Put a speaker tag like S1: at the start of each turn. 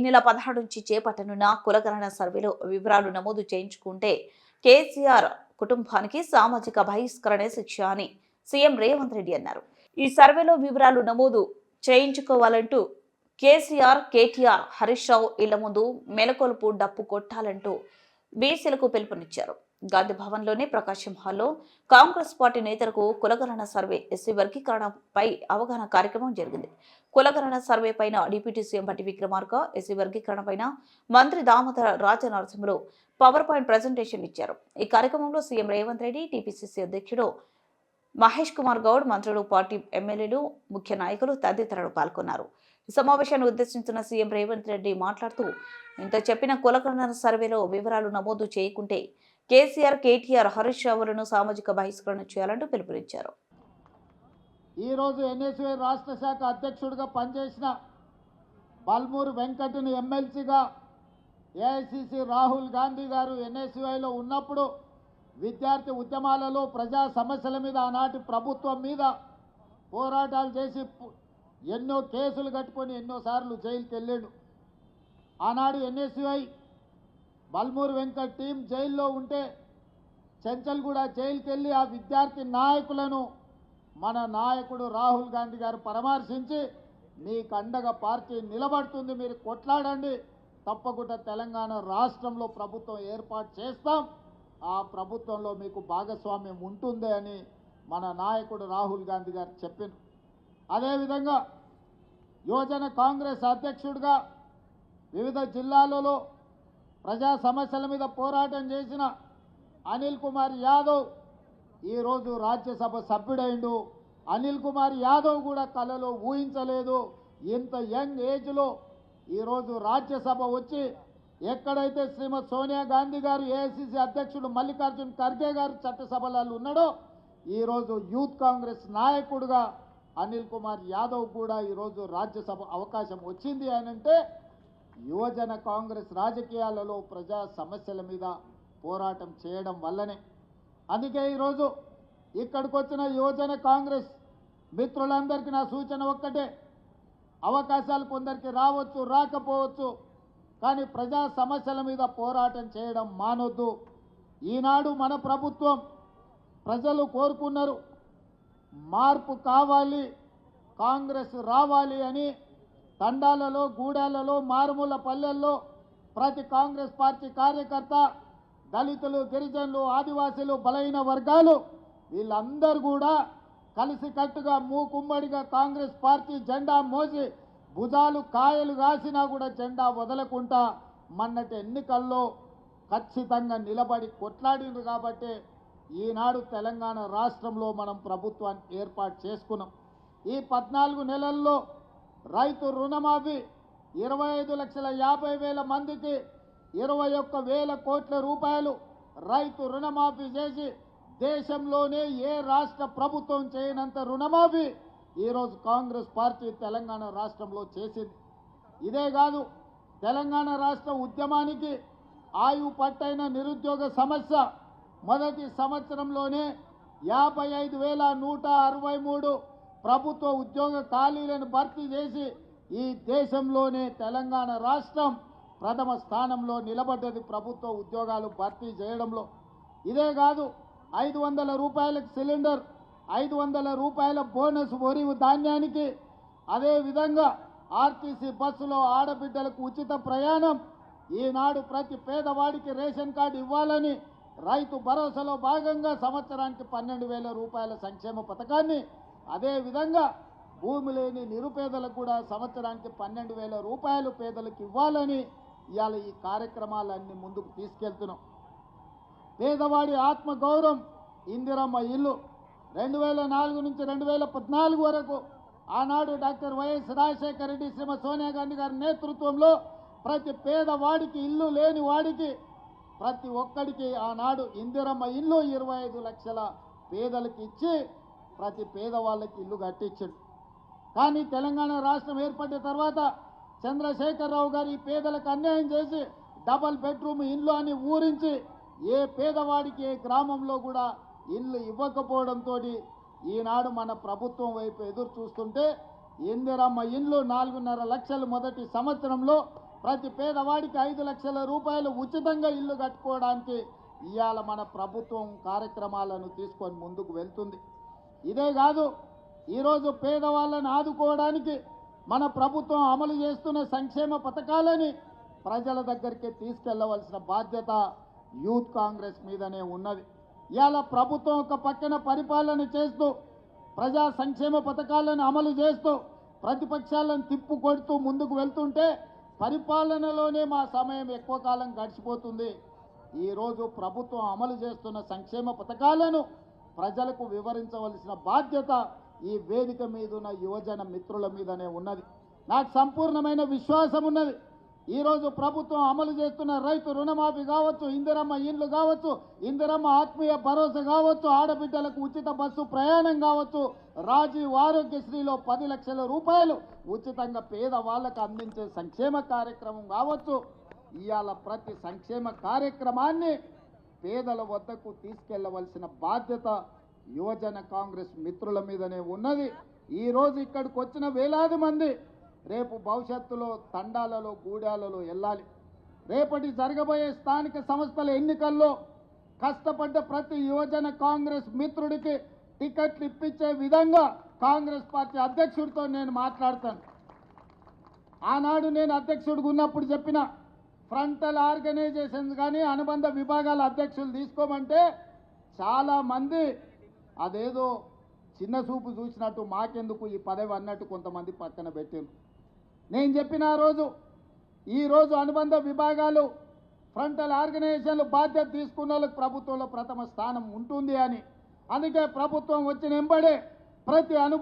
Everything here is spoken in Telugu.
S1: ఈ నెల 16 నుంచి చేపట్టనున్న కులగణన సర్వేలో వివరాలు నమోదు చేయించుకుంటే కేసీఆర్ కుటుంబానికి సామాజిక బహిష్కరణ శిక్ష అని సీఎం రేవంత్ రెడ్డి అన్నారు. ఈ సర్వేలో వివరాలు నమోదు చేయించుకోవాలంటూ కేసీఆర్, కేటీఆర్, హరీష్ రావు ఇళ్ల ముందు మెలకొలుపు డప్పు కొట్టాలంటూ బీసీలకు పిలుపునిచ్చారు. గాంధీ భవన్లోని ప్రకాశం హాల్లో కాంగ్రెస్ పార్టీ నేతలకు కులగణన సర్వే, ఎస్సీ వర్గీకరణపై అవగాహన కార్యక్రమం జరిగింది. కులగణన సర్వే పైన deputy CM Bhatti Vikramarka, SC వర్గీకరణ పైన మంత్రి Damodara Rajanarasimhulu power point presentation ఇచ్చారు. ఈ కార్యక్రమంలో సీఎం రేవంత్ రెడ్డి, టీపీసీసీ అధ్యక్షుడు మహేష్ కుమార్ గౌడ్, మంత్రులు, పార్టీ ఎమ్మెల్యేలు, ముఖ్య నాయకులు తదితరులు పాల్గొన్నారు. ఈ సమావేశాన్ని ఉద్దేశించిన సీఎం రేవంత్ రెడ్డి మాట్లాడుతూ, ఇంత చెప్పిన కులగణన సర్వేలో వివరాలు నమోదు చేయకుంటే కేసీఆర్, కేటీఆర్, హరీష్ రావులను సామాజిక బహిష్కరణ చేయాలంటూ పిలుపునిచ్చారు.
S2: ఈరోజు ఎన్ఎస్వై రాష్ట్ర శాఖ అధ్యక్షుడిగా పనిచేసిన బల్మూరు వెంకట్ని ఎమ్మెల్సీగా ఏఐసిసి రాహుల్ గాంధీ గారు ఎన్ఎస్వైలో ఉన్నప్పుడు విద్యార్థి ఉద్యమాలలో ప్రజా సమస్యల మీద ఆనాటి ప్రభుత్వం మీద పోరాటాలు చేసి ఎన్నో కేసులు కట్టుకొని ఎన్నోసార్లు జైలుకి వెళ్ళాడు. ఆనాడు ఎన్ఎస్వై బల్మూరు వెంకట్ టీం జైల్లో ఉంటే చెంచల్గూడ జైలుకి వెళ్ళి ఆ విద్యార్థి నాయకులను మన నాయకుడు రాహుల్ గాంధీ గారు పరామర్శించి, మీకు అండగా పార్టీ నిలబడుతుంది, మీరు కొట్లాడండి, తప్పకుండా తెలంగాణ రాష్ట్రంలో ప్రభుత్వం ఏర్పాటు చేస్తాం, ఆ ప్రభుత్వంలో మీకు భాగస్వామ్యం ఉంటుంది అని మన నాయకుడు రాహుల్ గాంధీ గారు చెప్పారు. అదేవిధంగా యువజన కాంగ్రెస్ అధ్యక్షుడిగా వివిధ జిల్లాలలో ప్రజా సమస్యల మీద పోరాటం చేసిన అనిల్ కుమార్ యాదవ్ ఈరోజు రాజ్యసభ సభ్యుడైండు. అనిల్ కుమార్ యాదవ్ కూడా కలలో ఊహించలేదు, ఇంత యంగ్ ఏజ్లో ఈరోజు రాజ్యసభ వచ్చి, ఎక్కడైతే శ్రీమతి సోనియా గాంధీ గారు, ఏఐసిసి అధ్యక్షుడు మల్లికార్జున్ ఖర్గే గారు చట్టసభలలో ఉన్నాడో, ఈరోజు యూత్ కాంగ్రెస్ నాయకుడుగా అనిల్ కుమార్ యాదవ్ కూడా ఈరోజు రాజ్యసభ అవకాశం వచ్చింది అనంటే యువజన కాంగ్రెస్ రాజకీయాలలో ప్రజా సమస్యల మీద పోరాటం చేయడం వల్లనే. అందుకే ఈరోజు ఇక్కడికి వచ్చిన యువజన కాంగ్రెస్ మిత్రులందరికీ నా సూచన ఒక్కటే, అవకాశాలు కొందరికి రావచ్చు, రాకపోవచ్చు, కానీ ప్రజా సమస్యల మీద పోరాటం చేయడం మానొద్దు. ఈనాడు మన ప్రభుత్వం ప్రజలు కోరుకున్నారు, మార్పు కావాలి, కాంగ్రెస్ రావాలి అని తండాలలో, గూడాలలో, మారుమూల పల్లెల్లో ప్రతి కాంగ్రెస్ పార్టీ కార్యకర్త, దళితులు, గిరిజనులు, ఆదివాసీలు, బలహీన వర్గాలు వీళ్ళందరూ కూడా కలిసికట్టుగా మూకుమ్మడిగా కాంగ్రెస్ పార్టీ జెండా మోసి భుజాలు కాయలు కాసినా కూడా జెండా వదలకుండా మొన్నటి ఎన్నికల్లో ఖచ్చితంగా నిలబడి కొట్లాడినారు. కాబట్టి ఈనాడు తెలంగాణ రాష్ట్రంలో మనం ప్రభుత్వాన్ని ఏర్పాటు చేసుకున్నాం. ఈ 14 నెలల్లో రైతు రుణమాఫీ 25,50,000 మందికి 21,000 కోట్ల రూపాయలు రైతు రుణమాఫీ చేసి, దేశంలోనే ఏ రాష్ట్ర ప్రభుత్వం చేయనంత రుణమాఫీ ఈరోజు కాంగ్రెస్ పార్టీ తెలంగాణ రాష్ట్రంలో చేసింది. ఇదే కాదు, తెలంగాణ రాష్ట్ర ఉద్యమానికి ఆయువు పట్టైన నిరుద్యోగ సమస్య మొదటి సంవత్సరంలోనే 55,163 ప్రభుత్వ ఉద్యోగ ఖాళీలను భర్తీ చేసి ఈ దేశంలోనే తెలంగాణ రాష్ట్రం ప్రథమ స్థానంలో నిలబడ్డది ప్రభుత్వ ఉద్యోగాలు భర్తీ చేయడంలో. ఇదే కాదు, 500 రూపాయలకు సిలిండర్, 500 రూపాయల బోనస్ వరి ధాన్యానికి, అదేవిధంగా ఆర్టీసీ బస్సులో ఆడబిడ్డలకు ఉచిత ప్రయాణం, ఈనాడు ప్రతి పేదవాడికి రేషన్ కార్డు ఇవ్వాలని రైతు భరోసాలో భాగంగా సంవత్సరానికి 12,000 రూపాయల సంక్షేమ పథకాన్ని, అదేవిధంగా భూమి లేని నిరుపేదలకు కూడా సంవత్సరానికి 12,000 రూపాయలు పేదలకు ఇవ్వాలని ఇవాళ ఈ కార్యక్రమాలన్నీ ముందుకు తీసుకెళ్తున్నాం. పేదవాడి ఆత్మగౌరవం, ఇందిరమ్మ ఇల్లు 2004 నుంచి 2014 వరకు ఆనాడు డాక్టర్ వైఎస్ రాజశేఖర రెడ్డి, శ్రీమతి సోనియా గాంధీ గారి నేతృత్వంలో ప్రతి పేదవాడికి, ఇల్లు లేని వాడికి, ప్రతి ఒక్కడికి ఆనాడు ఇందిరమ్మ ఇల్లు 25 లక్షల పేదలకు ఇచ్చి ప్రతి పేదవాళ్ళకి ఇల్లు కట్టించాడు. కానీ తెలంగాణ రాష్ట్రం ఏర్పడిన తర్వాత చంద్రశేఖరరావు గారు ఈ పేదలకు అన్యాయం చేసి డబల్ బెడ్రూమ్ ఇల్లు అని ఊరించి ఏ పేదవాడికి ఏ గ్రామంలో కూడా ఇల్లు ఇవ్వకపోవడంతో ఈనాడు మన ప్రభుత్వం వైపు ఎదురు చూస్తుంటే ఇందిరమ్మ ఇల్లు 4.5 లక్షలు మొదటి సంవత్సరంలో ప్రతి పేదవాడికి 5 లక్షల రూపాయలు ఉచితంగా ఇల్లు కట్టుకోవడానికి ఇవాళ మన ప్రభుత్వం కార్యక్రమాలను తీసుకొని ముందుకు వెళ్తుంది. ఇదే కాదు, ఈరోజు పేదవాళ్ళని ఆదుకోవడానికి మన ప్రభుత్వం అమలు చేస్తున్న సంక్షేమ పథకాలని ప్రజల దగ్గరికి తీసుకెళ్లవలసిన బాధ్యత యూత్ కాంగ్రెస్ మీదనే ఉన్నది. ఇవాళ ప్రభుత్వం ఒక పక్కన పరిపాలన చేస్తూ ప్రజా సంక్షేమ పథకాలను అమలు చేస్తూ ప్రతిపక్షాలను తిప్పు కొడుతూ ముందుకు వెళ్తుంటే పరిపాలనలోనే మా సమయం ఎక్కువ కాలం గడిచిపోతుంది. ఈరోజు ప్రభుత్వం అమలు చేస్తున్న సంక్షేమ పథకాలను ప్రజలకు వివరించవలసిన బాధ్యత ఈ వేదిక మీద ఉన్న యువజన మిత్రుల మీదనే ఉన్నది. నాకు సంపూర్ణమైన విశ్వాసం ఉన్నది. ఈరోజు ప్రభుత్వం అమలు చేస్తున్న రైతు రుణమాఫీ కావచ్చు, ఇందిరమ్మ ఇండ్లు కావచ్చు, ఇందిరమ్మ ఆత్మీయ భరోసా కావచ్చు, ఆడబిడ్డలకు ఉచిత బస్సు ప్రయాణం కావచ్చు, రాజీవ్ ఆరోగ్యశ్రీలో 10 లక్షల రూపాయలు ఉచితంగా పేదవాళ్ళకు అందించే సంక్షేమ కార్యక్రమం కావచ్చు. ఇవాళ ప్రతి సంక్షేమ కార్యక్రమాన్ని పేదల వద్దకు తీసుకెళ్లవలసిన బాధ్యత యువజన కాంగ్రెస్ మిత్రుల మీదనే ఉన్నది. ఈరోజు ఇక్కడికి వచ్చిన వేలాది మంది రేపు భవిష్యత్తులో తండాలలో గూడాలలో వెళ్ళాలి. రేపటి జరగబోయే స్థానిక సంస్థల ఎన్నికల్లో కష్టపడ్డ ప్రతి యువజన కాంగ్రెస్ మిత్రుడికి టికెట్లు ఇప్పించే విధంగా కాంగ్రెస్ పార్టీ అధ్యక్షుడితో నేను మాట్లాడతాను. ఆనాడు నేను అధ్యక్షుడిగా ఉన్నప్పుడు చెప్పిన ఫ్రంటల్ ఆర్గనైజేషన్స్ కానీ అనుబంధ విభాగాల అధ్యక్షులు తీసుకోమంటే చాలామంది అదేదో చిన్న చూపు చూసినట్టు మాకెందుకు ఈ పదవి అన్నట్టు కొంతమంది పక్కన పెట్టారు. నేను చెప్పిన ఈరోజు అనుబంధ విభాగాలు ఫ్రంటల్ ఆర్గనైజేషన్లు బాధ్యత తీసుకున్న వాళ్ళకి ప్రభుత్వంలో ప్రథమ స్థానం ఉంటుంది అని. అందుకే ప్రభుత్వం వచ్చిన వెంబడే ప్రతి